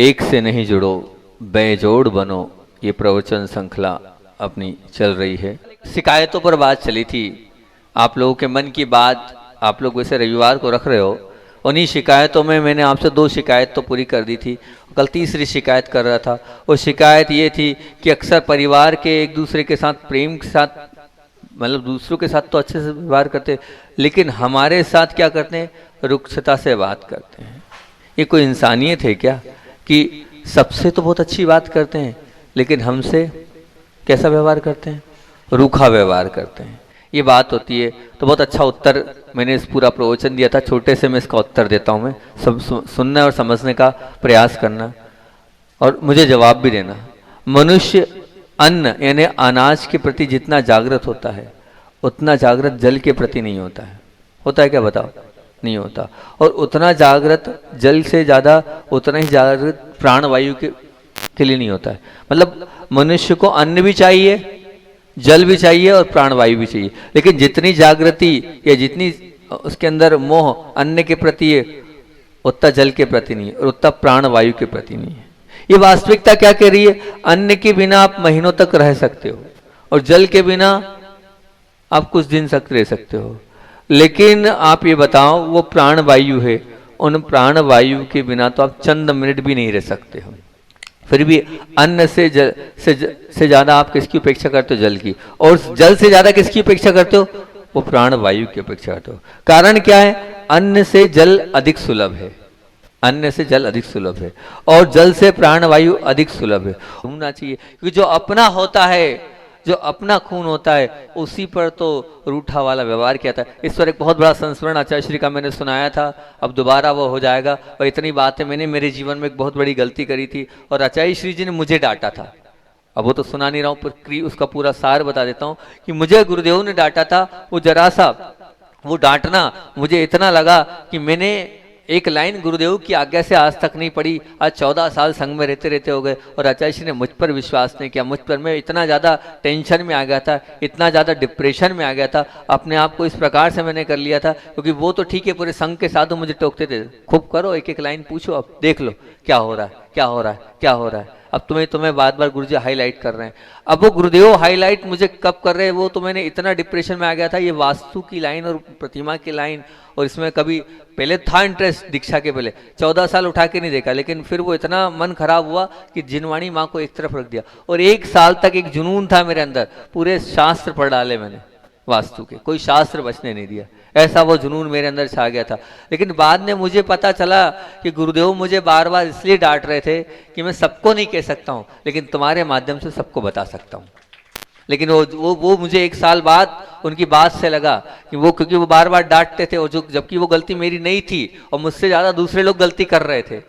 एक से नहीं जुड़ो बेजोड़ बनो, ये प्रवचन श्रृंखला अपनी चल रही है। शिकायतों पर बात चली थी, आप लोगों के मन की बात आप लोग वैसे रविवार को रख रहे हो। उन्हीं शिकायतों में मैंने आपसे 2 शिकायत तो पूरी कर दी थी, कल तीसरी शिकायत कर रहा था। वो शिकायत ये थी कि अक्सर परिवार के एक दूसरे के साथ प्रेम के साथ, मतलब दूसरों के साथ तो अच्छे से व्यवहार करते, लेकिन हमारे साथ क्या करते हैं, रुक्षता से बात करते हैं। ये कोई इंसानियत है क्या कि सबसे तो बहुत अच्छी बात करते हैं लेकिन हमसे कैसा व्यवहार करते हैं, रूखा व्यवहार करते हैं। ये बात होती है। तो बहुत अच्छा उत्तर मैंने इस पूरा प्रवचन दिया था, छोटे से मैं इसका उत्तर देता हूँ। मैं सब सुनना और समझने का प्रयास करना और मुझे जवाब भी देना। मनुष्य अन्न यानी अनाज के प्रति जितना जागृत होता है उतना जागृत जल के प्रति नहीं होता है। होता है क्या बताओ? नहीं होता। और उतना जागृत जल से ज़्यादा उतना ही जागृत प्राणवायु के लिए नहीं होता है। मतलब मनुष्य को अन्न भी चाहिए, जल भी चाहिए और प्राणवायु भी चाहिए, लेकिन जितनी जागृति या जितनी उसके अंदर मोह अन्न के प्रति है उतना जल के प्रति नहीं है और उतना प्राणवायु के प्रति नहीं है। ये वास्तविकता क्या कह रही है? अन्न के बिना आप महीनों तक रह सकते हो और जल के बिना आप कुछ दिन तक रह सकते हो, लेकिन आप ये बताओ वो प्राणवायु है, उन प्राणवायु के बिना तो आप चंद मिनट भी नहीं रह सकते हो। फिर भी अन्न से ज्यादा आप किसकी उपेक्षा करते हो? जल की। और जल से ज्यादा किसकी उपेक्षा करते हो? वो प्राणवायु की उपेक्षा करते हो। कारण क्या है? अन्न से जल अधिक सुलभ है, अन्न से जल अधिक सुलभ है और जल से प्राणवायु अधिक सुलभ है। होना चाहिए क्योंकि जो अपना होता है, जो अपना खून होता है, उसी पर तो रूठा वाला व्यवहार किया था। इस पर एक बहुत बड़ा संस्मरण आचार्य श्री का मैंने सुनाया था, अब दोबारा वो हो जाएगा। और इतनी बातें मैंने मेरे जीवन में एक बहुत बड़ी गलती करी थी और आचार्य श्री जी ने मुझे डांटा था। अब वो तो सुना नहीं रहा हूँ, पर उसका पूरा सार बता देता हूँ कि मुझे गुरुदेव ने डांटा था। वो जरा सा वो डांटना मुझे इतना लगा कि मैंने एक लाइन गुरुदेव की आज्ञा से आज तक नहीं पढ़ी। आज 14 साल संघ में रहते रहते हो गए और आचार्य श्री ने मुझ पर विश्वास नहीं किया। मुझ पर मैं इतना ज़्यादा टेंशन में आ गया था, इतना ज़्यादा डिप्रेशन में आ गया था, अपने आप को इस प्रकार से मैंने कर लिया था। क्योंकि वो तो ठीक है, पूरे संघ के साधु मुझे टोकते थे, खूब करो, एक एक लाइन पूछो, अब देख लो क्या हो रहा है, क्या हो रहा है, क्या हो रहा है। अब तुम्हें बार बार गुरुजी हाईलाइट कर रहे हैं। अब वो गुरुदेव हाईलाइट मुझे कब कर रहे हैं, वो तो मैंने इतना डिप्रेशन में आ गया था। ये वास्तु की लाइन और प्रतिमा की लाइन, और इसमें कभी पहले था इंटरेस्ट दीक्षा के पहले 14 साल उठा के नहीं देखा, लेकिन फिर वो इतना मन खराब हुआ कि जिनवाणी माँ को एक तरफ रख दिया। और 1 साल तक एक जुनून था मेरे अंदर, पूरे शास्त्र पढ़ डाले मैंने वास्तु के, कोई शास्त्र बचने नहीं दिया, ऐसा वो जुनून मेरे अंदर छा गया था। लेकिन बाद में मुझे पता चला कि गुरुदेव मुझे बार बार इसलिए डांट रहे थे कि मैं सबको नहीं कह सकता हूँ, लेकिन तुम्हारे माध्यम से सबको बता सकता हूँ। लेकिन वो मुझे 1 साल बाद उनकी बात से लगा कि वो, क्योंकि वो बार बार डांटते थे और जबकि वो गलती मेरी नहीं थी और मुझसे ज़्यादा दूसरे लोग गलती कर रहे थे,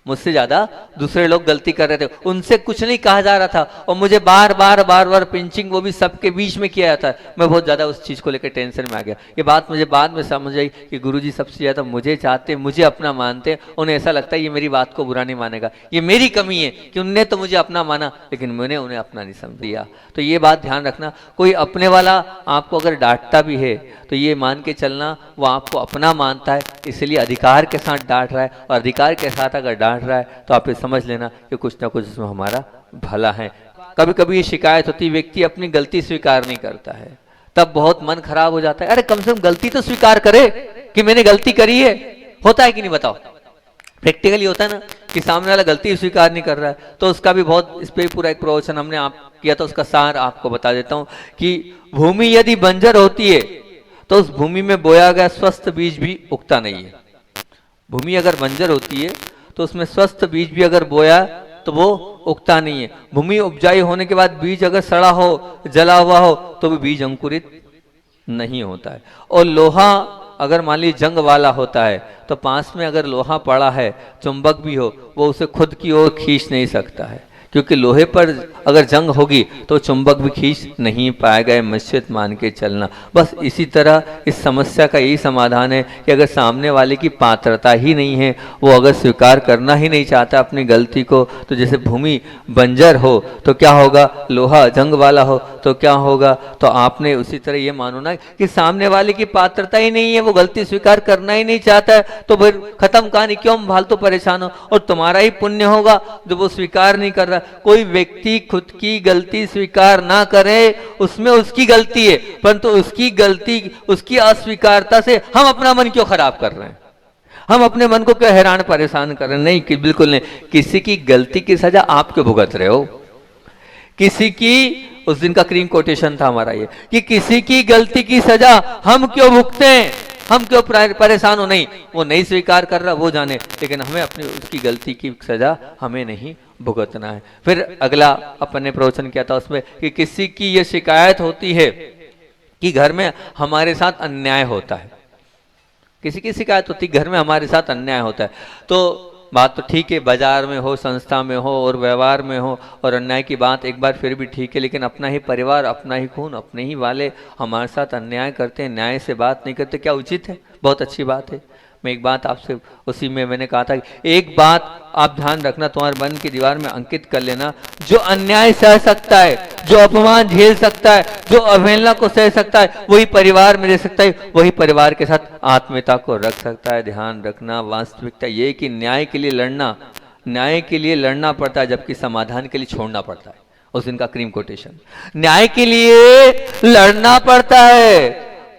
मुझसे ज़्यादा दूसरे लोग गलती कर रहे थे, उनसे कुछ नहीं कहा जा रहा था और मुझे बार बार पिंचिंग, वो भी सबके बीच में किया जाता है। मैं बहुत ज़्यादा उस चीज़ को लेकर टेंशन में आ गया। ये बात मुझे बाद में समझ आई कि गुरुजी सबसे ज़्यादा मुझे चाहते, मुझे अपना मानते। उन्हें ऐसा लगता है ये मेरी बात को बुरा नहीं मानेगा, ये मेरी कमी है कि उनने तो मुझे अपना माना लेकिन मैंने उन्हें अपना नहीं समझिया। तो ये बात ध्यान रखना, कोई अपने वाला आपको अगर डांटता भी है तो ये मान के चलना वो आपको अपना मानता है, इसलिए अधिकार के साथ डांट रहा है, और अधिकार के साथ अगर डांट रहा है तो आप ये समझ लेना कि कुछ ना कुछ इसमें हमारा भला है। कभी कभी ये शिकायत होती है, व्यक्ति अपनी गलती स्वीकार नहीं करता है, तब बहुत मन खराब हो जाता है। अरे कम से कम गलती तो स्वीकार करे कि मैंने गलती करी है। होता है कि नहीं बताओ? प्रैक्टिकली होता है ना कि सामने वाला गलती स्वीकार नहीं कर रहा है। तो उसका भी बहुत, इस पे पूरा एक प्रवचन हमने आप किया था, उसका सार आपको बता देता हूँ कि भूमि यदि बंजर होती है तो उस भूमि में बोया गया स्वस्थ बीज भी उगता नहीं है। भूमि अगर बंजर होती है तो उसमें स्वस्थ बीज भी अगर बोया तो वो उगता नहीं है। भूमि उपजाई होने के बाद बीज अगर सड़ा हो, जला हुआ हो, तो भी बीज अंकुरित नहीं होता है। और लोहा अगर मान लीजिए जंग वाला होता है तो पास में अगर लोहा पड़ा है, चुंबक भी हो, वो उसे खुद की ओर खींच नहीं सकता है, क्योंकि लोहे पर अगर जंग होगी तो चुंबक भी खींच नहीं पाएगा। निश्चित मान के चलना। बस इसी तरह इस समस्या का यही समाधान है कि अगर सामने वाले की पात्रता ही नहीं है, वो अगर स्वीकार करना ही नहीं चाहता अपनी गलती को, तो जैसे भूमि बंजर हो तो क्या होगा, लोहा जंग वाला हो तो क्या होगा? तो आपने उसी तरह ये मानो ना कि सामने वाले की पात्रता ही नहीं है, वो गलती स्वीकार करना ही नहीं चाहता है, तो फिर खत्म कहानी, क्यों फालतू परेशान हो? और तुम्हारा ही पुण्य होगा जो वो स्वीकार नहीं कर रहा। कोई व्यक्ति खुद की गलती स्वीकार ना करे, उसमें उसकी गलती है, परंतु उसकी गलती, उसकी अस्वीकारता से हम अपना मन क्यों खराब कर रहे हैं? हम अपने मन को क्यों हैरान परेशान कर रहे हैं? नहीं, कि बिल्कुल नहीं। किसी की गलती की सजा आप क्यों भुगत रहे हो? किसी की, उस दिन का क्रीम कोटेशन था हमारा ये, कि किसी की गलती की सजा हम क्यों भुगते हैं? हम क्यों परेशान हो? नहीं, वो नहीं स्वीकार कर रहा, वो जाने, लेकिन हमें अपनी उसकी गलती की सजा हमें नहीं भुगतना है। फिर अगला अपन ने प्रवचन किया था उसमें कि किसी की ये शिकायत होती है कि घर में हमारे साथ अन्याय होता है। किसी की शिकायत होती, घर में हमारे साथ अन्याय होता है। तो बात तो ठीक है, बाजार में हो, संस्था में हो और व्यवहार में हो, और अन्याय की बात एक बार फिर भी ठीक है, लेकिन अपना ही परिवार, अपना ही खून, अपने ही वाले हमारे साथ अन्याय करते हैं, न्याय से बात नहीं करते, क्या उचित है? बहुत अच्छी बात है। मैं एक बात आपसे, उसी में मैंने कहा था कि एक बात आप ध्यान रखना, तुम्हारे मन की दीवार में अंकित कर लेना, जो अन्याय सह सकता है, जो अपमान झेल सकता है, जो अवहेलना को सह सकता है, वही परिवार में रह सकता है, वही परिवार के साथ आत्मीयता को रख सकता है। ध्यान रखना, वास्तविकता ये कि न्याय के लिए लड़ना, न्याय के लिए लड़ना पड़ता है, जबकि समाधान के लिए छोड़ना पड़ता है। उस दिन का क्रीम कोटेशन, न्याय के लिए लड़ना पड़ता है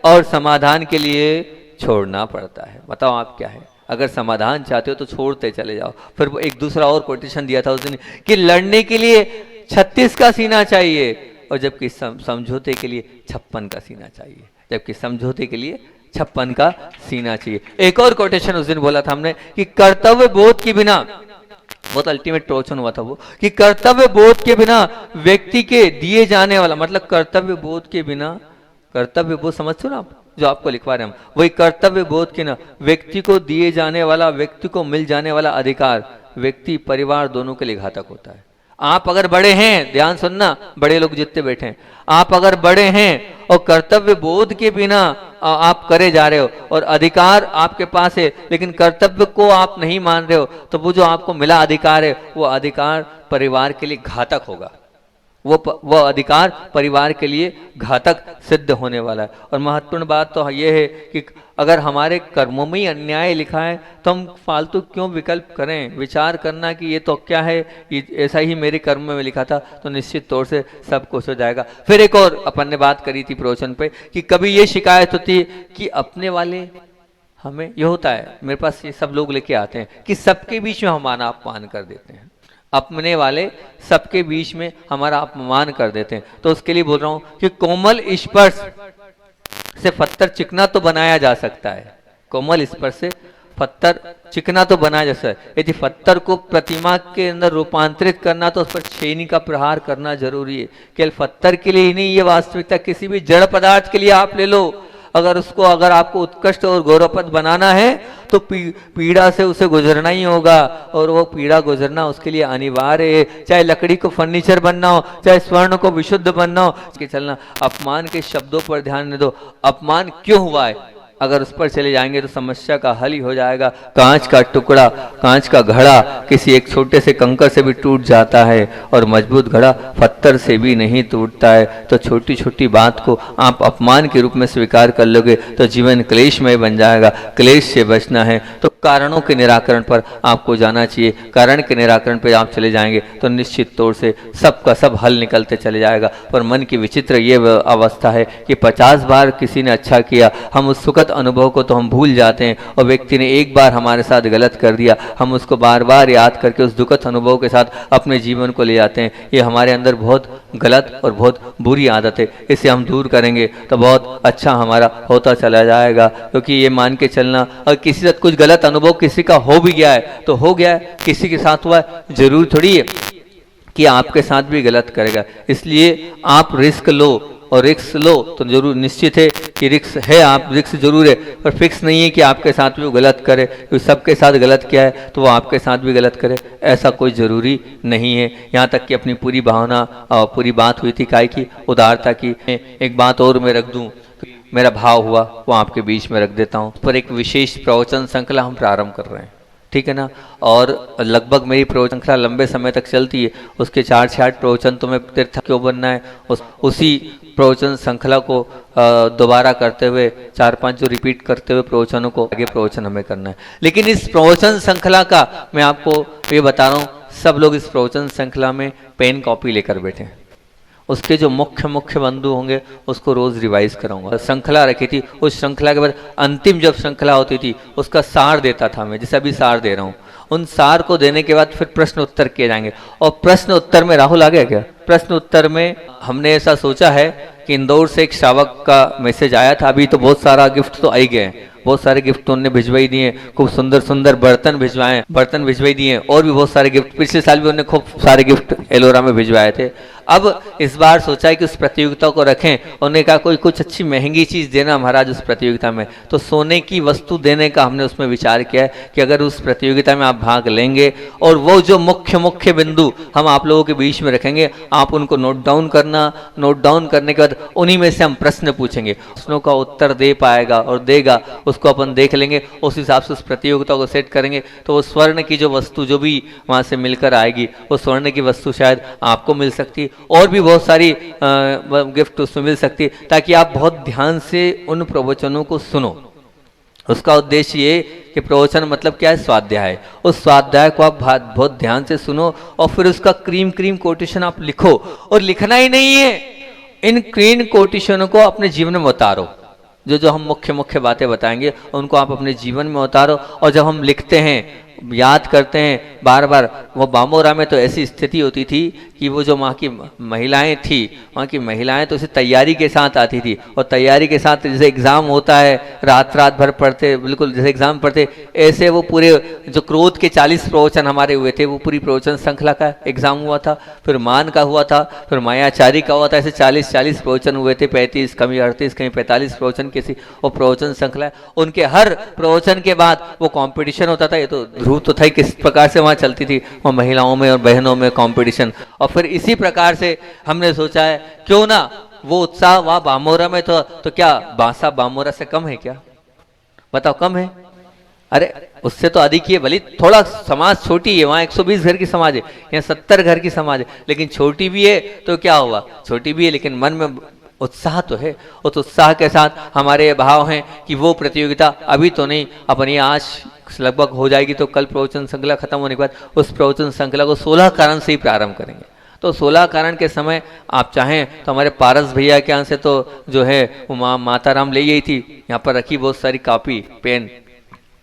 और समाधान के लिए छोड़ना पड़ता है। बताओ आप क्या है? अगर समाधान चाहते हो तो छोड़ते चले जाओ। फिर वो एक दूसरा और कोटेशन दिया था उस दिन कि लड़ने के लिए 36 का सीना चाहिए, और जबकि समझौते के लिए 56 का सीना चाहिए, जबकि समझौते के लिए 56 का सीना चाहिए। एक और कोटेशन उस दिन बोला था हमने कि कर्तव्य बोध के बिना, बहुत अल्टीमेट प्रवचन हुआ था वो, कि कर्तव्य बोध के बिना व्यक्ति के दिए जाने वाला, मतलब कर्तव्य बोध के बिना, कर्तव्य बोध समझते हो ना आप, जो आपको लिखवा रहे हैं हम, वही कर्तव्य बोध के ना व्यक्ति को दिए जाने वाला, व्यक्ति को मिल जाने वाला अधिकार व्यक्ति परिवार दोनों के लिए घातक होता है। आप अगर बड़े हैं, ध्यान सुनना, बड़े लोग जितने बैठे हैं, आप अगर बड़े हैं और कर्तव्य बोध के बिना आप करे जा रहे हो और अधिकार आपके पास है, लेकिन कर्तव्य को आप नहीं मान रहे हो, तो वो जो आपको मिला अधिकार है, वो अधिकार परिवार के लिए घातक होगा। वो अधिकार परिवार के लिए घातक सिद्ध होने वाला है। और महत्वपूर्ण बात तो यह है कि अगर हमारे कर्मों में ही अन्याय लिखा है तो हम फालतू क्यों विकल्प करें? विचार करना कि ये तो क्या है, ये ऐसा ही मेरे कर्म में लिखा था, तो निश्चित तौर से सब कुछ हो जाएगा। फिर एक और अपन ने बात करी थी प्रवचन पे कि कभी ये शिकायत होती है कि अपने वाले, हमें ये होता है, मेरे पास ये सब लोग लेके आते हैं कि सबके बीच में हमारा अपमान कर देते हैं, अपने वाले सबके बीच में हमारा अपमान कर देते हैं। तो उसके लिए बोल रहा हूं कि कोमल स्पर्श से पत्थर चिकना तो बनाया जा सकता है, कोमल स्पर्श से पत्थर चिकना तो बनाया जा सकता है। यदि पत्थर को प्रतिमा के अंदर रूपांतरित करना तो उस पर छेनी का प्रहार करना जरूरी है। केवल पत्थर के लिए ही नहीं, ये वास्तविकता किसी भी जड़ पदार्थ के लिए आप ले लो, अगर आपको उत्कृष्ट और गौरवपद बनाना है तो पीड़ा से उसे गुजरना ही होगा, और वो पीड़ा गुजरना उसके लिए अनिवार्य है। चाहे लकड़ी को फर्नीचर बनना हो, चाहे स्वर्ण को विशुद्ध बनना हो, इसके चलना। अपमान के शब्दों पर ध्यान न दो, अपमान क्यों हुआ है, अगर उस पर चले जाएंगे तो समस्या का हल ही हो जाएगा। कांच का टुकड़ा, कांच का घड़ा किसी एक छोटे से कंकर से भी टूट जाता है, और मजबूत घड़ा पत्थर से भी नहीं टूटता है। तो छोटी छोटी बात को आप अपमान के रूप में स्वीकार कर लोगे तो जीवन क्लेशमय बन जाएगा। क्लेश से बचना है तो कारणों के निराकरण पर आपको जाना चाहिए। कारण के निराकरण पर आप चले जाएंगे तो निश्चित तौर से सबका सब हल निकलते चले जाएगा। पर मन की विचित्र ये अवस्था है कि 50 बार किसी ने अच्छा किया, हम उस सुखद अनुभव को तो हम भूल जाते हैं, और व्यक्ति ने एक बार हमारे साथ गलत कर दिया, हम उसको बार बार याद करके उस दुखद अनुभव के साथ अपने जीवन को ले जाते हैं। ये हमारे अंदर बहुत गलत और बहुत बुरी आदत है। इसे हम दूर करेंगे तो बहुत अच्छा हमारा होता चला जाएगा। क्योंकि ये मान के चलना, अगर किसी से कुछ गलत अनुभव किसी का हो भी गया है तो हो गया है, किसी के साथ हुआ है, जरूर थोड़ी है कि आपके साथ भी गलत करेगा। इसलिए आप रिस्क लो, और रिस्क लो तो जरूर निश्चित है कि रिस्क है, आप रिस्क जरूर है, पर फिक्स नहीं है कि आपके साथ भी वो गलत करे। क्योंकि सबके साथ गलत किया है तो वो आपके साथ भी गलत करे, ऐसा कोई जरूरी नहीं है। यहाँ तक कि अपनी पूरी भावना और पूरी बात हुई थी काय की, उदारता की। एक बात और मैं रख दूं, मेरा भाव हुआ वो आपके बीच में रख देता हूँ। पर एक विशेष प्रवचन श्रृंखला हम प्रारंभ कर रहे हैं, ठीक है ना। और लगभग मेरी प्रवचन श्रृंखला लंबे समय तक चलती है, उसके 4 से 8 प्रवचन तो मैं तीर्थ क्यों बनना है, उसी प्रवचन श्रृंखला को दोबारा करते हुए 4-5 जो रिपीट करते हुए प्रवचनों को आगे प्रवचन हमें करना है। लेकिन इस प्रवचन श्रृंखला का मैं आपको ये बता रहा हूँ, सब लोग इस प्रवचन श्रृंखला में पेन कॉपी लेकर बैठे, उसके जो मुख्य बंधु होंगे उसको रोज रिवाइज कराऊंगा। श्रृंखला रखी थी, उस श्रृंखला के बाद अंतिम जब श्रृंखला होती थी उसका सार देता था मैं, जैसे अभी सार दे रहा हूँ। उन सार को देने के बाद फिर प्रश्न उत्तर किए जाएंगे। और प्रश्न उत्तर में राहुल आ गया क्या? प्रश्न उत्तर में हमने ऐसा सोचा है कि इंदौर से एक श्रावक का मैसेज आया था, अभी तो बहुत सारा गिफ्ट तो आई गए, बहुत सारे गिफ्ट तो उन्होंने भिजवाई दिए, खूब सुंदर सुंदर बर्तन भिजवाई दिए, और भी बहुत सारे गिफ्ट, पिछले साल भी उन्होंने खूब सारे गिफ्ट एलोरा में भिजवाए थे। अब इस बार सोचा है कि उस प्रतियोगिता को रखें, उन्होंने कहा कोई कुछ अच्छी महंगी चीज़ देना महाराज उस प्रतियोगिता में, तो सोने की वस्तु देने का हमने उसमें विचार किया है कि अगर उस प्रतियोगिता में आप भाग लेंगे और वो जो मुख्य बिंदु हम आप लोगों के बीच में रखेंगे, आप उनको नोट डाउन करना, नोट डाउन करने के बाद उन्हीं में से हम प्रश्न पूछेंगे, प्रश्नों का उत्तर दे पाएगा और देगा उसको अपन देख लेंगे, उस हिसाब से उस प्रतियोगिता को सेट करेंगे। तो वो स्वर्ण की जो वस्तु जो भी वहाँ से मिलकर आएगी, वो स्वर्ण की वस्तु शायद आपको मिल सकती, और भी बहुत सारी गिफ्ट उसमें मिल सकती, ताकि आप बहुत ध्यान से उन प्रवचनों को सुनो। उसका उद्देश्य ये कि प्रवचन मतलब क्या है? स्वाध्याय। उस स्वाध्याय को आप बहुत ध्यान से सुनो और फिर उसका क्रीम कोटेशन आप लिखो, और लिखना ही नहीं है, इन क्रीम कोटेशनों को अपने जीवन में उतारो। जो हम मुख्य बातें बताएंगे उनको आप अपने जीवन में उतारो। और जब हम लिखते हैं, याद करते हैं बार बार, वो बामोरा में तो ऐसी स्थिति होती थी कि वो जो वहाँ की महिलाएं थी, वहाँ की महिलाएं तो उसे तैयारी के साथ आती थी, और तैयारी के साथ जैसे एग्ज़ाम होता है, रात भर पढ़ते, बिल्कुल जैसे एग्ज़ाम पढ़ते, ऐसे वो पूरे जो क्रोध के 40 प्रवचन हमारे हुए थे, वो पूरी प्रवचन श्रृंखला का एग्ज़ाम हुआ था, फिर मान का हुआ था, फिर मायाचारी का हुआ था, ऐसे 40 प्रवचन हुए थे, 35 कभी 38 कहीं 45 प्रवचन किसी वो प्रवचन श्रृंखला। उनके हर प्रवचन के बाद वो कॉम्पिटिशन होता था। ये तो ध्रुव तो था ही किस प्रकार से वहाँ चलती थी, वो महिलाओं में और बहनों में कंपटीशन। और फिर इसी प्रकार से हमने सोचा है क्यों ना वो उत्साह वहाँ बामोरा में, तो क्या बांसा बामोरा से कम है क्या? बताओ, कम है? अरे उससे तो अधिक ही है। भले थोड़ा समाज छोटी है, वहाँ 120 घर की समाज है, यहाँ 70 घर की समाज है, लेकिन छोटी भी है तो क्या हुआ, छोटी भी है लेकिन मन में उत्साह तो है। उस उत्साह के साथ हमारे भाव हैं कि वो प्रतियोगिता अभी तो नहीं, अपनी आज लगभग हो जाएगी, तो कल प्रवचन श्रृंखला खत्म होने के बाद उस प्रवचन श्रृंखला को 16 कारण से ही प्रारंभ करेंगे। तो 16 कारण के समय आप चाहें तो हमारे पारस भैया के यहाँ से तो जो है वो माता राम ले गई थी, यहाँ पर रखी बहुत सारी कॉपी पेन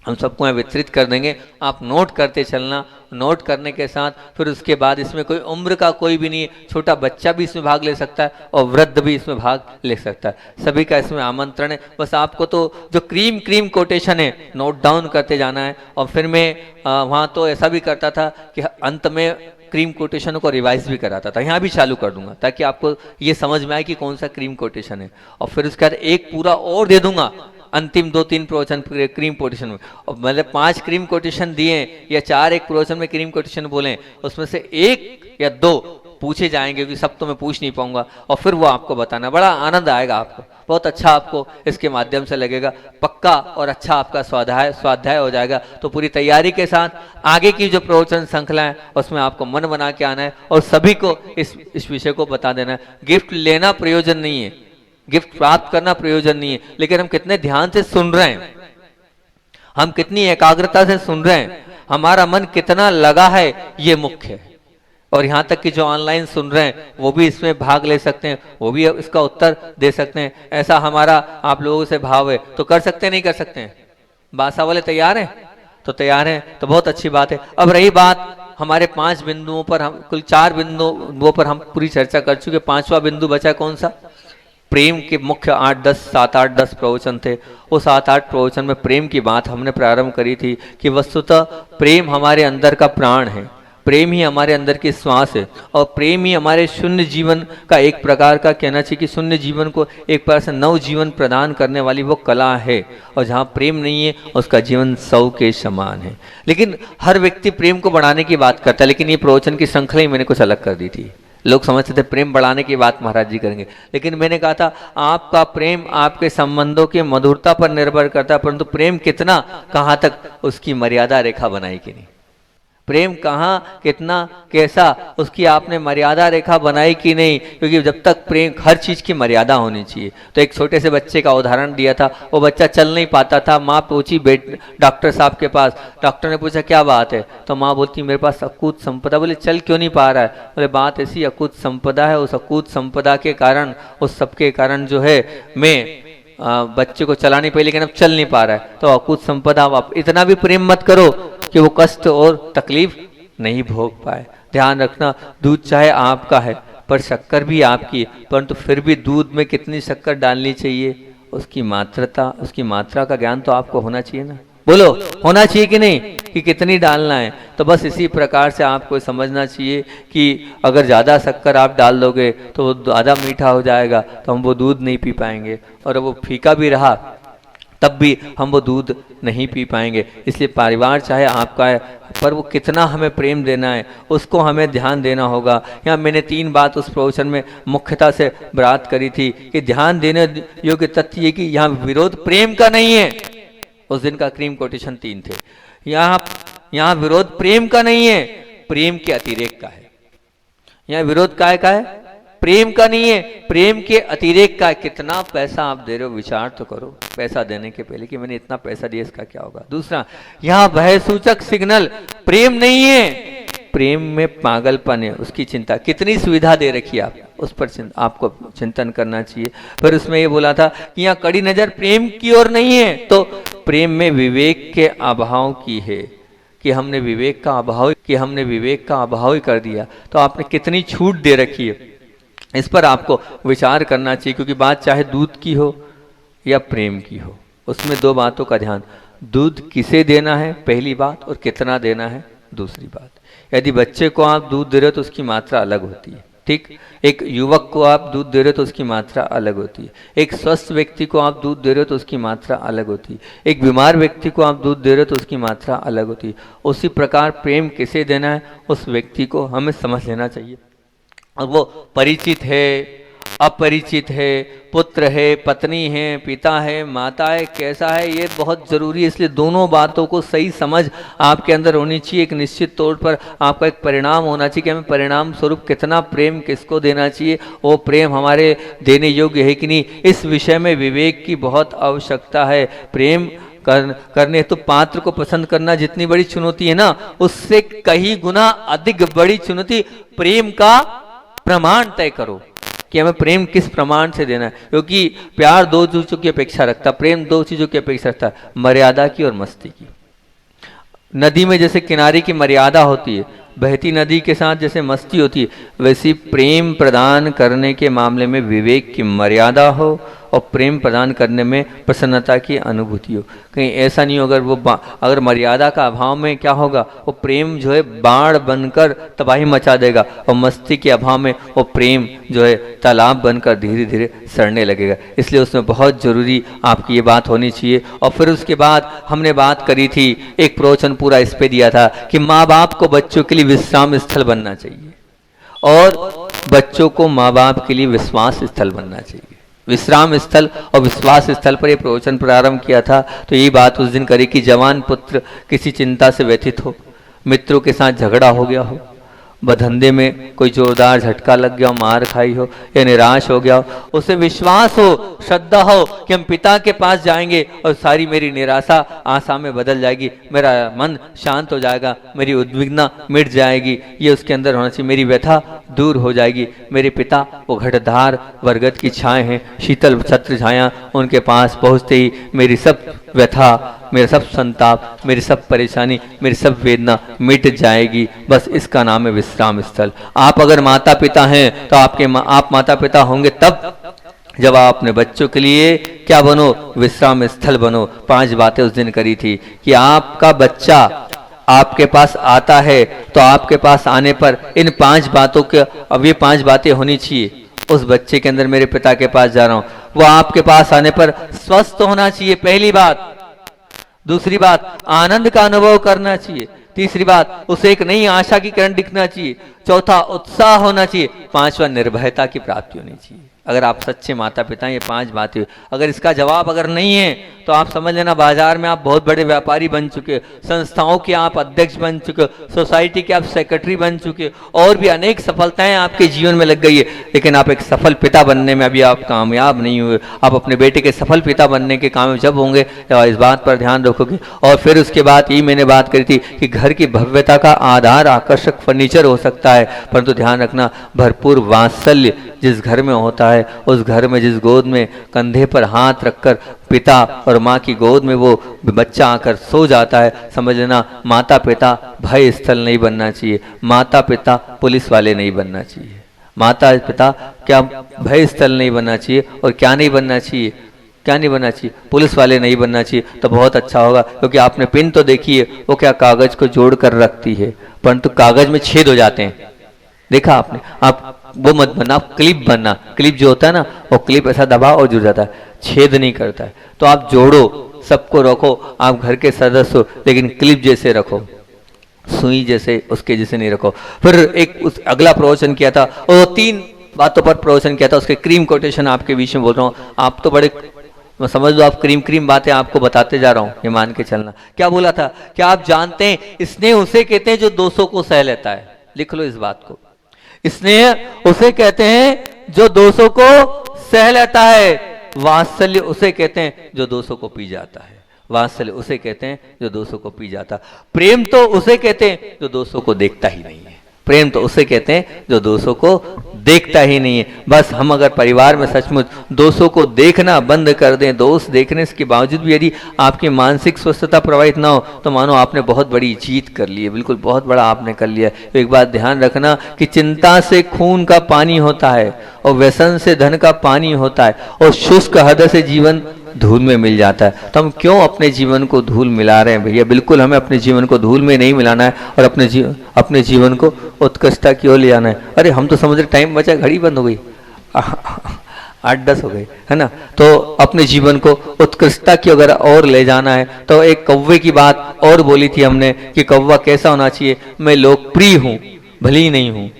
हम सबको यहाँ वितरित कर देंगे। आप नोट करते चलना, नोट करने के साथ फिर उसके बाद इसमें कोई उम्र का कोई भी नहीं है, छोटा बच्चा भी इसमें भाग ले सकता है और वृद्ध भी इसमें भाग ले सकता है, सभी का इसमें आमंत्रण है। बस आपको तो जो क्रीम कोटेशन है नोट डाउन करते जाना है। और फिर मैं वहाँ तो ऐसा भी करता था कि अंत में क्रीम कोटेशन को रिवाइज भी कराता था, यहाँ भी चालू कर दूंगा ताकि आपको ये समझ में आए कि कौन सा क्रीम कोटेशन है। और फिर उसके बाद एक पूरा और दे दूंगा अंतिम 2-3 प्रवचन क्रीम कोटेशन में। और मतलब 5 क्रीम कोटेशन दिए या 4 एक प्रवचन में क्रीम कोटेशन बोले, उसमें से 1 या 2 पूछे जाएंगे, क्योंकि सब तो मैं पूछ नहीं पाऊंगा। और फिर वो आपको बताना, बड़ा आनंद आएगा आपको, बहुत अच्छा आपको इसके माध्यम से लगेगा, पक्का और अच्छा आपका स्वाध्याय हो जाएगा। तो पूरी तैयारी के साथ आगे की जो प्रवचन श्रृंखला है उसमें आपको मन बना के आना है और सभी को इस विषय को बता देना है। गिफ्ट लेना प्रयोजन नहीं है, गिफ्ट प्राप्त करना प्रयोजन नहीं है, लेकिन हम कितने ध्यान से सुन रहे हैं, हम कितनी एकाग्रता से सुन रहे हैं, हमारा मन कितना लगा है, ये मुख्य है। और यहाँ तक कि जो ऑनलाइन सुन रहे हैं वो भी इसमें भाग ले सकते हैं, वो भी इसका उत्तर दे सकते हैं। ऐसा हमारा आप लोगों से भाव है, तो कर सकते हैं नहीं कर सकते हैं? बासा वाले तैयार हैं? तो तैयार हैं तो बहुत अच्छी बात है। अब रही बात हमारे 5 बिंदुओं पर, हम कुल 4 बिंदुओं पर हम पूरी चर्चा कर चुके। 5वां बिंदु बचा कौन सा? प्रेम के मुख्य 7, 8, 10 प्रवचन थे। वो 7, 8 प्रवचन में प्रेम की बात हमने प्रारंभ करी थी कि वस्तुतः प्रेम हमारे अंदर का प्राण है, प्रेम ही हमारे अंदर की श्वास है, और प्रेम ही हमारे शून्य जीवन का एक प्रकार का कहना चाहिए कि शून्य जीवन को एक प्रकार से नव जीवन प्रदान करने वाली वो कला है। और जहाँ प्रेम नहीं है उसका जीवन 100 के समान है। लेकिन हर व्यक्ति प्रेम को बढ़ाने की बात करता है, लेकिन ये प्रवचन की श्रृंखला ही मैंने कुछ अलग कर दी थी। लोग समझते थे प्रेम बढ़ाने की बात महाराज जी करेंगे, लेकिन मैंने कहा था आपका प्रेम आपके संबंधों की मधुरता पर निर्भर करता है, परंतु प्रेम कितना, कहाँ तक, उसकी मर्यादा रेखा बनाई कि नहीं। प्रेम कहाँ, कितना, कैसा, उसकी आपने मर्यादा रेखा बनाई कि नहीं, क्योंकि जब तक प्रेम, हर चीज़ की मर्यादा होनी चाहिए। तो एक छोटे से बच्चे का उदाहरण दिया था, वो बच्चा चल नहीं पाता था, माँ पहुंची डॉक्टर साहब के पास, डॉक्टर ने पूछा क्या बात है, तो माँ बोलती मेरे पास अकूत संपदा। बोले चल क्यों नहीं पा रहा है, बोले बात ऐसी अकूत संपदा है, उस अकूत संपदा के कारण, उस सबके कारण जो है मैं बच्चे को चला नहीं पाई, लेकिन अब चल नहीं पा रहा है, तो अकूत संपदा। आप इतना भी प्रेम मत करो कि वो कष्ट और तकलीफ नहीं भोग पाए। ध्यान रखना, दूध चाहे आपका है पर शक्कर भी आपकी, परंतु फिर भी दूध में कितनी शक्कर डालनी चाहिए, उसकी मात्रा का ज्ञान तो आपको होना चाहिए ना। बोलो, होना चाहिए कि नहीं, कि कितनी डालना है। तो बस इसी प्रकार से आपको समझना चाहिए कि अगर ज़्यादा शक्कर आप डाल दोगे तो वो ज़्यादा मीठा हो जाएगा, तो हम वो दूध नहीं पी पाएंगे, और वो फीका भी रहा तब भी हम वो दूध नहीं पी पाएंगे। इसलिए परिवार चाहे आपका है, पर वो कितना हमें प्रेम देना है उसको हमें ध्यान देना होगा। यहाँ मैंने 3 बात उस प्रवचन में मुख्यता से बात करी थी कि ध्यान देने योग्य तथ्य ये कि यहाँ विरोध प्रेम का नहीं है। उस दिन का क्रीम कोटेशन 3 थे। यहाँ विरोध प्रेम का नहीं है, प्रेम के अतिरेक का है। यहाँ विरोध काय का है, प्रेम का नहीं है, प्रेम के अतिरेक का है। कितना पैसा आप दे रहे हो, विचार तो करो पैसा देने के पहले कि मैंने इतना पैसा दिया, इसका क्या होगा। दूसरा, यहाँ भय सूचक सिग्नल प्रेम नहीं है, प्रेम में पागलपन है, उसकी चिंता। कितनी सुविधा दे रखी है आप, उस पर आपको चिंतन करना चाहिए। फिर उसमें ये बोला था कि यहाँ कड़ी नजर प्रेम की ओर नहीं है, तो प्रेम में विवेक के अभाव की है, कि हमने विवेक का अभाव ही कर दिया। तो आपने कितनी छूट दे रखी है, इस पर आपको विचार करना चाहिए। क्योंकि बात चाहे दूध की हो या प्रेम की हो, उसमें 2 बातों का ध्यान, दूध किसे देना है पहली बात, और कितना देना है दूसरी बात। यदि बच्चे को आप दूध दे रहे हो तो उसकी मात्रा अलग होती है, ठीक। एक युवक को आप दूध दे रहे हो तो उसकी मात्रा अलग होती है। एक स्वस्थ व्यक्ति को आप दूध दे रहे हो तो उसकी मात्रा अलग होती है। एक बीमार व्यक्ति को आप दूध दे रहे हो तो उसकी मात्रा अलग होती है। उसी प्रकार प्रेम किसे देना है उस व्यक्ति को हमें समझ लेना चाहिए। और वो परिचित है, अपरिचित है, पुत्र है, पत्नी है, पिता है, माता है, कैसा है, ये बहुत ज़रूरी है। इसलिए दोनों बातों को सही समझ आपके अंदर होनी चाहिए। एक निश्चित तौर पर आपका एक परिणाम होना चाहिए कि हमें परिणाम स्वरूप कितना प्रेम किसको देना चाहिए, वो प्रेम हमारे देने योग्य है कि नहीं। इस विषय में विवेक की बहुत आवश्यकता है। प्रेम करने तो पात्र को पसंद करना जितनी बड़ी चुनौती है ना, उससे कई गुना अधिक बड़ी चुनौती प्रेम का प्रमाण तय करो कि हमें प्रेम किस प्रमाण से देना है। क्योंकि प्यार 2 चीजों की अपेक्षा रखता, प्रेम 2 चीजों की अपेक्षा रखता, मर्यादा की और मस्ती की। नदी में जैसे किनारे की मर्यादा होती है, बहती नदी के साथ जैसे मस्ती होती है, वैसी प्रेम प्रदान करने के मामले में विवेक की मर्यादा हो और प्रेम प्रदान करने में प्रसन्नता की अनुभूति हो। कहीं ऐसा नहीं हो अगर मर्यादा का अभाव में क्या होगा, वो प्रेम जो है बाढ़ बनकर तबाही मचा देगा, और मस्ती के अभाव में वो प्रेम जो है तालाब बनकर धीरे धीरे सड़ने लगेगा। इसलिए उसमें बहुत जरूरी आपकी ये बात होनी चाहिए। और फिर उसके बाद हमने बात करी थी, एक प्रवचन पूरा इस पे दिया था कि माँ बाप को बच्चों के लिए विश्राम स्थल बनना चाहिए, और बच्चों को माँ बाप के लिए विश्वास स्थल बनना चाहिए। विश्राम स्थल और विश्वास स्थल पर यह प्रवचन प्रारंभ किया था। तो यही बात उस दिन करी कि जवान पुत्र किसी चिंता से व्यथित हो, मित्रों के साथ झगड़ा हो गया हो, धंधे में कोई जोरदार झटका लग गया हो, मार खाई हो, या निराश हो गया हो, उसे विश्वास हो, श्रद्धा हो कि हम पिता के पास जाएंगे और सारी मेरी निराशा आशा में बदल जाएगी, मेरा मन शांत हो जाएगा, मेरी उद्विग्नता मिट जाएगी, ये उसके अंदर होना चाहिए, मेरी व्यथा दूर हो जाएगी। मेरे पिता वो घटधार बरगद की छाएं हैं, शीतल छत्र छाया, उनके पास पहुँचते ही मेरी सब व्यथा, मेरा सब संताप, मेरी सब परेशानी, मेरी सब वेदना मिट जाएगी। बस इसका नाम है विश्राम स्थल। आप अगर माता पिता हैं तो आप माता पिता होंगे तब जब आप अपने बच्चों के लिए क्या बनो, विश्राम स्थल बनो। 5 बातें उस दिन करी थी कि आपका बच्चा आपके पास आता है तो आपके पास आने पर इन 5 बातों के, अब ये 5 बातें होनी चाहिए उस बच्चे के अंदर। मेरे पिता के पास जा रहा हूं, वो आपके पास आने पर स्वस्थ होना चाहिए, पहली बात। दूसरी बात, आनंद का अनुभव करना चाहिए। तीसरी बात, उसे एक नई आशा की किरण दिखना चाहिए। चौथा उत्साह होना चाहिए, पांचवा निर्भयता की प्राप्ति होनी चाहिए। अगर आप सच्चे माता पिता हैं, ये 5 बातें, अगर इसका जवाब अगर नहीं है तो आप समझ लेना बाजार में आप बहुत बड़े व्यापारी बन चुके, संस्थाओं के आप अध्यक्ष बन चुके, सोसाइटी के आप सेक्रेटरी बन चुके, और भी अनेक सफलताएं आपके जीवन में लग गई है, लेकिन आप एक सफल पिता बनने में अभी आप कामयाब नहीं हुए। आप अपने बेटे के सफल पिता बनने के कामयाब जब होंगे तो इस बात पर ध्यान रखोगे। और फिर उसके बाद यही मैंने बात करी थी कि घर की भव्यता का आधार आकर्षक फर्नीचर हो सकता है, परंतु ध्यान रखना भरपूर वात्सल्य जिस घर में होता है, उस घर में जिस गोद में कंधे पर हाथ रखकर पिता और माँ की गोद में वो बच्चा आकर सो जाता है, समझ लेना माता पिता भय स्थल नहीं बनना चाहिए, माता पिता पुलिस वाले नहीं बनना चाहिए, माता पिता क्या भय स्थल नहीं बनना चाहिए, और क्या नहीं बनना चाहिए, क्या नहीं बनना चाहिए, पुलिस वाले नहीं बनना चाहिए। तो बहुत अच्छा होगा, क्योंकि आपने पिन तो देखी है, वो क्या कागज को जोड़ कर रखती है, परंतु कागज में छेद हो जाते हैं, देखा आपने। आप वो मत बनना, आप क्लिप बनना, क्लिप जो होता है ना वो क्लिप ऐसा दबाओ और जुड़ जाता है, छेद नहीं करता है। तो आप जोड़ो, सबको रखो, आप घर के सदस्य हो, लेकिन क्लिप जैसे रखो, सुई जैसे उसके जैसे नहीं रखो। फिर एक उस अगला प्रवचन किया था, और 3 बातों पर प्रवचन किया था, उसके क्रीम कोटेशन आपके बीच में बोल रहा हूँ। आप तो बड़े समझ लो, आप क्रीम बातें आपको बताते जा रहा हूँ, ये मान के चलना। क्या बोला था, क्या आप जानते हैं स्नेह उसे कहते हैं जो 200 को सह लेता है, लिख लो इस बात को। स्नेह उसे कहते हैं जो 200 को सह लेता है, वात्सल्य उसे कहते हैं जो 200 को पी जाता है, वात्सल्य उसे कहते हैं जो 200 को पी जाता। प्रेम तो उसे कहते हैं जो 200 को देखता ही नहीं है, प्रेम तो उसे कहते हैं जो 200 को देखता ही नहीं है। बस हम अगर परिवार में सचमुच 200 को देखना बंद कर दें, दोस्त देखने के बावजूद भी यदि आपकी मानसिक स्वस्थता प्रभावित ना हो, तो मानो आपने बहुत बड़ी जीत कर ली है, बिल्कुल बहुत बड़ा आपने कर लिया। तो एक बात ध्यान रखना कि चिंता से खून का पानी होता है, और व्यसन से धन का पानी होता है, और शुष्क हृदय से जीवन धूल में मिल जाता है। तो हम क्यों अपने जीवन को धूल मिला रहे हैं भैया? बिल्कुल हमें अपने जीवन को धूल में नहीं मिलाना है, और अपने जीवन को उत्कृष्टता की ओर ले जाना है। अरे हम तो समझ रहे टाइम बचा, घड़ी बंद हो गई, 8-10 हो गए, है ना। तो अपने जीवन को उत्कृष्टता की अगर और ले जाना है, तो एक कौवे की बात और बोली थी हमने कि कौवा कैसा होना चाहिए, मैं लोकप्रिय हूँ भले ही नहीं हूँ,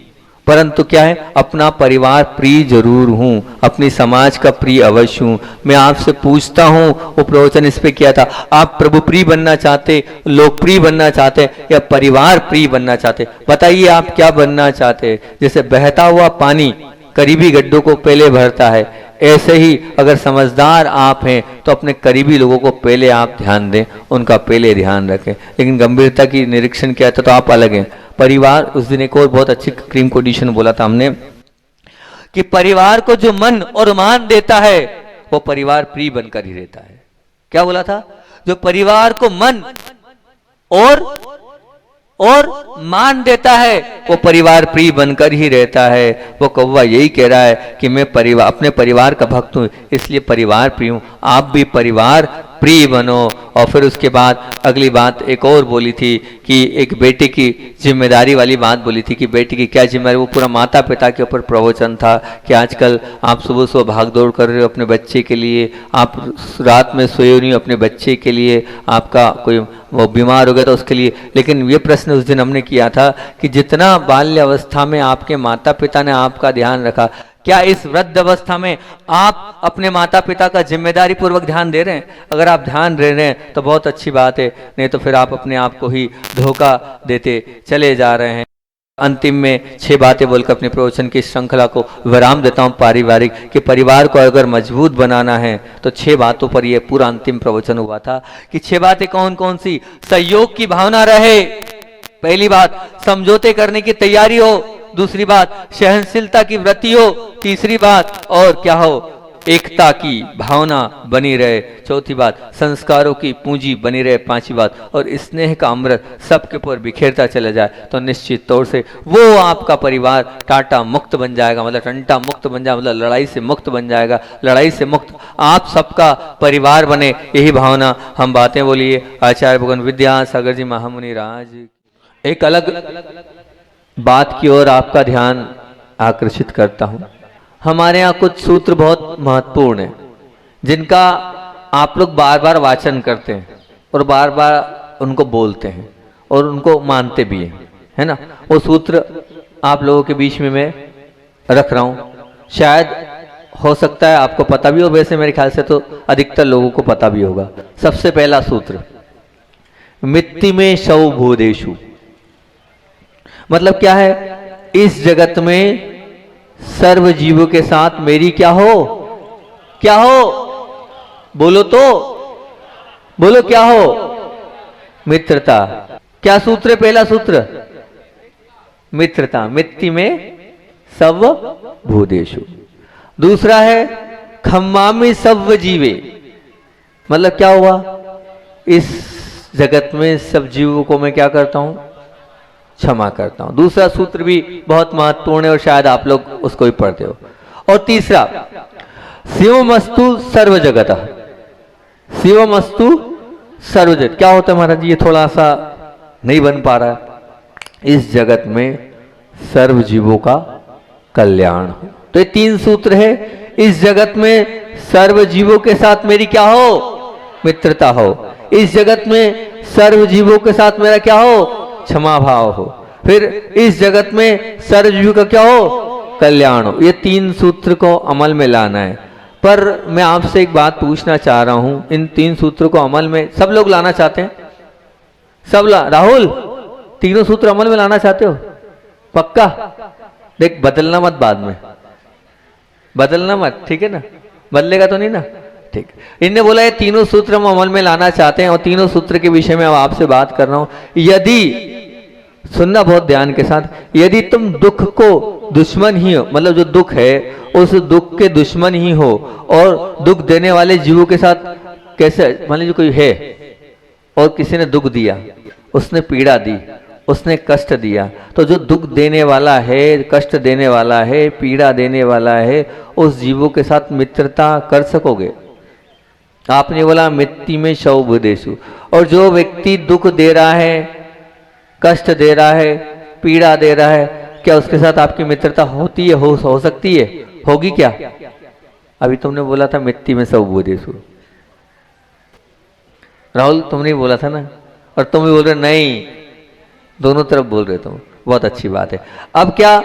परंतु क्या है, अपना परिवार प्रिय जरूर हूं, अपनी समाज का प्रिय अवश्य हूं। मैं आपसे पूछता हूं, वो प्रवचन इस पे किया था, आप प्रभु प्रिय बनना चाहते, लोकप्रिय बनना चाहते, या परिवार प्रिय बनना चाहते? बताइए आप क्या बनना चाहते? जैसे बहता हुआ पानी करीबी गड्ढों को पहले भरता है, ऐसे ही अगर समझदार आप हैं तो अपने करीबी लोगों को पहले आप ध्यान दें, उनका पहले ध्यान रखें। लेकिन गंभीरता की निरीक्षण किया था तो आप अलग हैं। परिवार, उस दिन एक और बहुत अच्छी क्रीम कंडीशन बोला था हमने कि परिवार को जो मन और मान देता है वो परिवार प्रिय बनकर ही रहता है। क्या बोला था? जो परिवार को मन और मान देता है वो परिवार प्रिय बनकर ही रहता है। वो कौवा यही कह रहा है कि मैं अपने परिवार का भक्त हूं, इसलिए परिवार प्रिय हूं। आप भी परिवार प्रिय बनो। और फिर उसके बाद अगली बात एक और बोली थी कि एक बेटे की जिम्मेदारी वाली बात बोली थी कि बेटे की क्या जिम्मेदारी, वो पूरा माता पिता के ऊपर प्रवचन था कि आजकल आप सुबह सुबह भाग दौड़ कर रहे हो अपने बच्चे के लिए, आप रात में सोए नहीं हो अपने बच्चे के लिए, आपका कोई वो बीमार हो गया था उसके लिए। लेकिन ये प्रश्न उस दिन हमने किया था कि जितना बाल्यावस्था में आपके माता पिता ने आपका ध्यान रखा, क्या इस वृद्ध अवस्था में आप अपने माता पिता का जिम्मेदारी पूर्वक ध्यान दे रहे हैं? अगर आप ध्यान दे रहे हैं तो बहुत अच्छी बात है, नहीं तो फिर आप अपने आप को ही धोखा देते चले जा रहे हैं। अंतिम में 6 बातें बोलकर अपने प्रवचन की श्रृंखला को विराम देता हूं पारिवारिक, कि परिवार को अगर मजबूत बनाना है तो 6 बातों पर यह पूरा अंतिम प्रवचन हुआ था कि 6 बातें कौन कौन सी? सहयोग की भावना रहे, पहली बात समझौते करने की तैयारी हो, दूसरी बात सहनशीलता की वृत्ति हो, तीसरी बात और क्या हो, एकता की भावना बनी रहे, चौथी बात संस्कारों की पूंजी बनी रहे, पांचवी बात और स्नेह का अमृत सबके ऊपर बिखेरता चला जाए, तो निश्चित तौर से वो आपका परिवार टाटा मुक्त बन जाएगा, मतलब टंटा मुक्त बन जाएगा, मतलब लड़ाई से मुक्त बन जाएगा, लड़ाई से मुक्त आप सबका परिवार बने, यही भावना हम बातें बोलिए। आचार्य भगवान विद्यासागर जी महामुनि राज। एक अलग बात की ओर आपका ध्यान आकर्षित करता हूं। हमारे यहाँ कुछ सूत्र बहुत महत्वपूर्ण हैं जिनका आप लोग बार बार वाचन करते हैं और बार बार उनको बोलते हैं और उनको मानते भी हैं, है ना। वो सूत्र आप लोगों के बीच में मैं रख रहा हूं। शायद हो सकता है आपको पता भी हो, वैसे मेरे ख्याल से तो अधिकतर लोगों को पता भी होगा। सबसे पहला सूत्र, मित्ति में शव भूदेशु, मतलब क्या है? इस जगत में सर्व जीवों के साथ मेरी क्या हो? क्या हो? बोलो तो, बोलो क्या हो? मित्रता। क्या सूत्र है? पहला सूत्र मित्रता, मित्ति में सब भूदेशु। दूसरा है खम्मामि सब जीवे, मतलब क्या हुआ? इस जगत में सब जीवों को मैं क्या करता हूं? क्षमा करता हूं। दूसरा सूत्र भी बहुत महत्वपूर्ण है और शायद आप लोग उसको भी पढ़ते हो। और तीसरा, शिवमस्तु सर्व जगत, शिवमस्तु सर्व जगत क्या होता है महाराज? ये थोड़ा सा नहीं बन पा रहा है। इस जगत में सर्व जीवों का कल्याण हो। तो ये 3 सूत्र है। इस जगत में सर्व जीवों के साथ मेरी क्या हो? मित्रता हो। इस जगत में सर्व जीवों के साथ मेरा क्या हो? क्षमा भाव हो। फिर इस जगत में सर्व जीवों का क्या हो? कल्याण हो। ये 3 सूत्र को अमल में लाना है। पर मैं आपसे एक बात पूछना चाह रहा हूं, इन 3 सूत्रों को अमल में सब लोग लाना चाहते हैं? सब राहुल, तीनों सूत्र अमल में लाना चाहते हो? पक्का? देख, बदलना मत, बाद में बदलना मत, ठीक है ना? बदलेगा तो नहीं ना? ठीक। इनने बोला ये तीनों सूत्र हम अमल में लाना चाहते हैं और तीनों सूत्र के विषय में अब आपसे बात कर रहा हूं। यदि, सुनना बहुत ध्यान के साथ, यदि तुम दुख को दुश्मन ही हो, मतलब जो दुख है उस दुख के दुश्मन ही हो और दुख देने वाले जीवों के साथ कैसे, मान लीजिए कोई है और किसी ने दुख दिया, उसने पीड़ा दी, उसने कष्ट दिया, तो जो दुख देने वाला है, कष्ट देने वाला है, पीड़ा देने वाला है, उस जीवों के साथ मित्रता कर सकोगे? आपने बोला मित्ति में शव भूदेशु। और जो व्यक्ति दुख दे रहा है, कष्ट दे रहा है, पीड़ा दे रहा है, क्या उसके साथ आपकी मित्रता होती है? हो सकती है? होगी क्या? अभी तुमने बोला था मित्ति में शव भूदेशु, राहुल तुमने बोला था ना, और तुम भी बोल रहे नहीं, दोनों तरफ बोल रहे तुम। बहुत अच्छी बात है। अब क्या,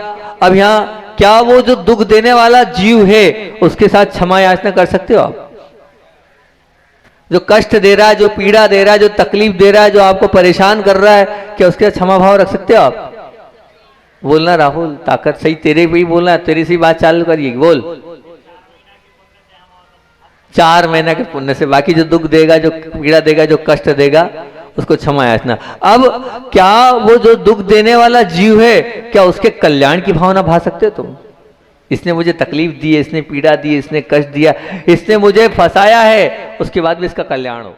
अब यहाँ क्या वो जो दुख देने वाला जीव है उसके साथ क्षमा याचना कर सकते हो आप? जो कष्ट दे रहा है, जो पीड़ा दे रहा है, जो तकलीफ दे रहा है, जो आपको परेशान कर रहा है, क्या उसके साथ क्षमा भाव रख सकते हो आप? बोलना राहुल, ताकत सही तेरे पे ही बोलना है, तेरी सी बात चालू करिए, बोल। 4 महीने के पुण्य से, बाकी जो दुख देगा, जो पीड़ा देगा, जो कष्ट देगा, उसको क्षमा याचना। अब क्या वो जो दुख देने वाला जीव है, क्या उसके कल्याण की भावना भा सकते हो तुम? इसने मुझे तकलीफ दी है, इसने पीड़ा दी है, इसने कष्ट दिया, इसने मुझे फंसाया है, उसके बाद भी इसका कल्याण हो।